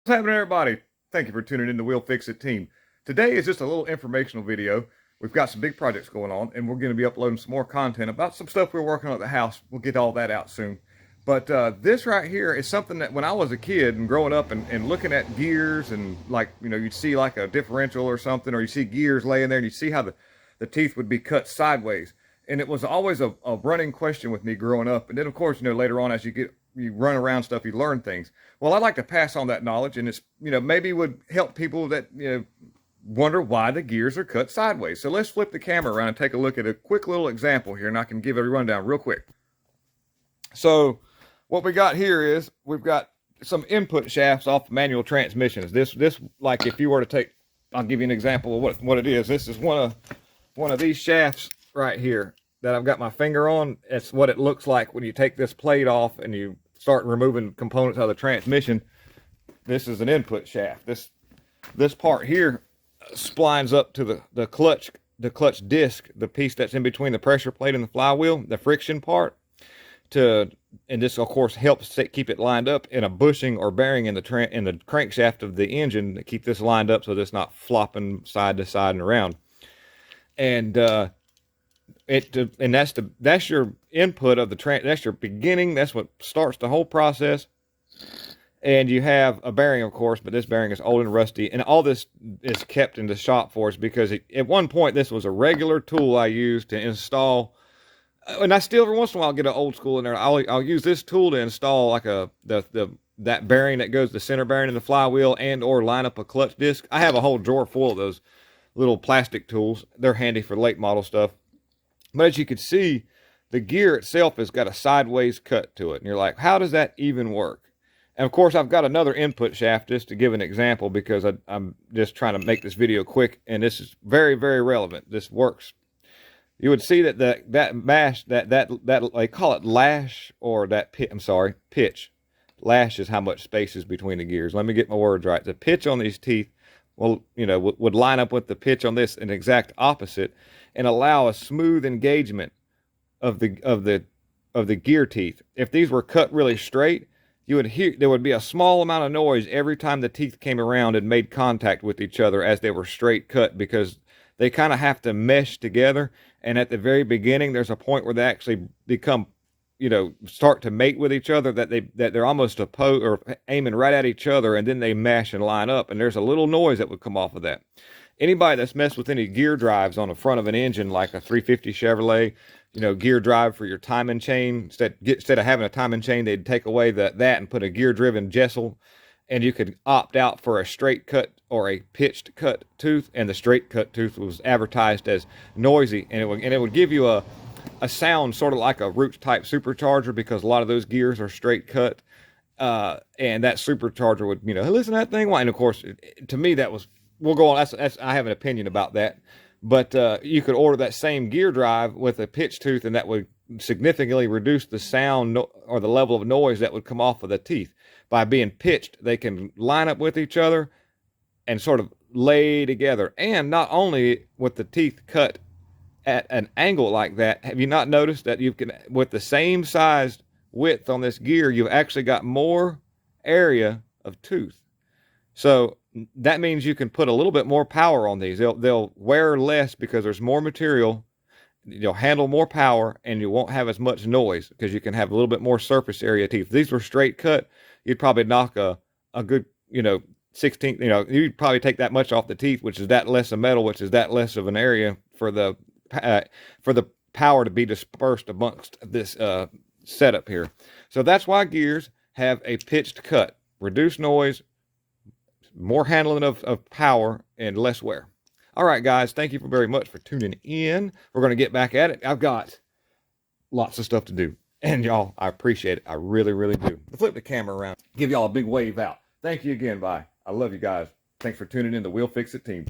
What's happening, everybody? Thank you for tuning in to We'll Fix It Team. Today is just a little informational video. We've got some big projects going on, and we're going to be uploading some more content about some stuff we're working on at the house. We'll get all that out soon. But this right here is something that when I was a kid and growing up and looking at gears and you'd see like a differential or something, or you see gears laying there and you see how the teeth would be cut sideways. And it was always a running question with me growing up. And then, of course, later on as you run around stuff, you learn things. Well, I'd like to pass on that knowledge, and it's, maybe would help people that, wonder why the gears are cut sideways. So let's flip the camera around and take a look at a quick little example here, and I can give a rundown real quick. So what we got here is we've got some input shafts off manual transmissions. This like if you were to take, I'll give you an example of what it is. This is one of these shafts right here that I've got my finger on. It's what it looks like when you take this plate off and you start removing components out of the transmission. This is an input shaft. This part here splines up to the clutch disc, the piece that's in between the pressure plate and the flywheel, the friction part. And this of course helps keep it lined up in a bushing or bearing in the crankshaft of the engine to keep this lined up so that it's not flopping side to side and around. And that's your input of that's your beginning. That's what starts the whole process. And you have a bearing, of course, but this bearing is old and rusty. And all this is kept in the shop for us because at one point this was a regular tool I used to install. And I still every once in a while get an old school in there. I'll use this tool to install like that bearing that goes the center bearing in the flywheel and or line up a clutch disc. I have a whole drawer full of those little plastic tools. They're handy for late model stuff. But as you can see, the gear itself has got a sideways cut to it. And you're like, how does that even work? And of course, I've got another input shaft just to give an example because I'm just trying to make this video quick. And this is very, very relevant. This works. You would see that that mash, that they call it lash, or that pitch. Lash is how much space is between the gears. Let me get my words right. The pitch on these teeth, well, would line up with the pitch on this, an exact opposite, and allow a smooth engagement of the gear teeth. If these were cut really straight, you would hear there would be a small amount of noise every time the teeth came around and made contact with each other as they were straight cut, because they kind of have to mesh together. And at the very beginning, there's a point where they actually become, start to mate with each other, that they're almost opposed or aiming right at each other, and then they mesh and line up. And there's a little noise that would come off of that. Anybody that's messed with any gear drives on the front of an engine, like a 350 Chevrolet, gear drive for your timing chain, instead of having a timing chain, they'd take away that and put a gear driven Jessel, and you could opt out for a straight cut or a pitched cut tooth. And the straight cut tooth was advertised as noisy, and it would give you a sound sort of like a Roots type supercharger, because a lot of those gears are straight cut, and that supercharger would, hey, listen to that thing. And of course, to me, that was, we'll go on. I have an opinion about that, but you could order that same gear drive with a pitch tooth, and that would significantly reduce the sound or the level of noise that would come off of the teeth. By being pitched, they can line up with each other and sort of lay together. And not only with the teeth cut at an angle like that, have you not noticed that you can, with the same sized width on this gear, you've actually got more area of tooth. So that means you can put a little bit more power on these. They'll wear less because there's more material. You'll handle more power, and you won't have as much noise because you can have a little bit more surface area teeth. If these were straight cut, you'd probably knock a good, 16, you'd probably take that much off the teeth, which is that less of metal, which is that less of an area for the power to be dispersed amongst this setup here. So that's why gears have a pitched cut. Reduced noise, more handling of power, and less wear. All right, guys, thank you very much for tuning in. We're going to get back at it. I've got lots of stuff to do. And y'all, I appreciate it. I really, really do. Flip the camera around. Give y'all a big wave out. Thank you again. Bye. I love you guys. Thanks for tuning in to We'll Fix It Team.